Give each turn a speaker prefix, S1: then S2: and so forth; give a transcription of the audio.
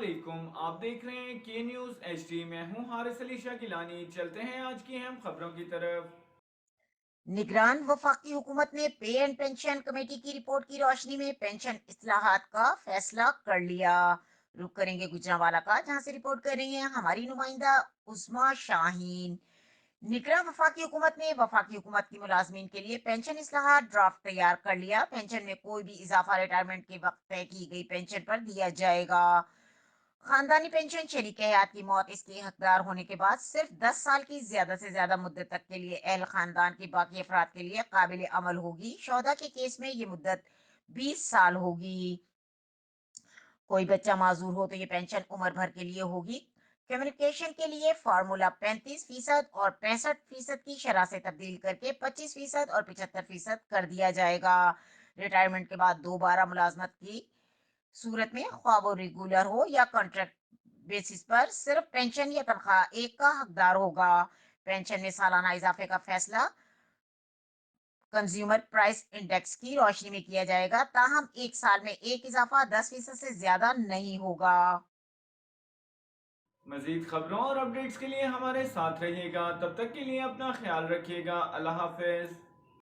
S1: علیکم، آپ دیکھ رہے ہیں کے نیوز ایچ ڈی میں ہوں حارث علی شاہ گیلانی۔ چلتے ہیں آج کی اہم خبروں کی طرف۔
S2: نگران وفاقی حکومت نے پے اینڈ پینشن کمیٹی کی رپورٹ کی روشنی میں پینشن اصلاحات کا فیصلہ کر لیا۔ رخ کریں گے گجرانوالہ کا، جہاں سے رپورٹ کر رہی ہیں ہماری نمائندہ عظمیٰ شاہین۔ نگراں وفاقی حکومت نے وفاقی حکومت کی ملازمین کے لیے پینشن اصلاحات ڈرافٹ تیار کر لیا۔ پینشن میں کوئی بھی اضافہ ریٹائرمنٹ کے وقت طے کی گئی پینشن پر دیا جائے گا۔ خاندانی پینشن شریک حیات کی موت اس کے حقدار ہونے کے بعد صرف 10 سال کی زیادہ سے زیادہ مدت تک کے لیے اہل خاندان کے باقی افراد کے لیے قابل عمل ہوگی۔ شہداء کے کیس میں یہ مدت 20 سال ہوگی۔ کوئی بچہ معذور ہو تو یہ پینشن عمر بھر کے لیے ہوگی۔ کمیونیکیشن کے لیے فارمولا 35% اور 65% کی شرح سے تبدیل کر کے 25% اور 75% کر دیا جائے گا۔ ریٹائرمنٹ کے بعد دوبارہ ملازمت کی صورت میں خواہ وہ ریگولر ہو یا کانٹریکٹ بیسس پر صرف پینشن یا تنخواہ ایک کا حقدار ہوگا۔ پینشن میں سالانہ اضافے کا فیصلہ کنزیومر پرائس انڈیکس کی روشنی میں کیا جائے گا، تاہم ایک سال میں ایک اضافہ 10% سے زیادہ نہیں ہوگا۔
S1: مزید خبروں اور اپڈیٹس کے لیے ہمارے ساتھ رہیے گا، تب تک کے لیے اپنا خیال رکھیے گا۔ اللہ حافظ۔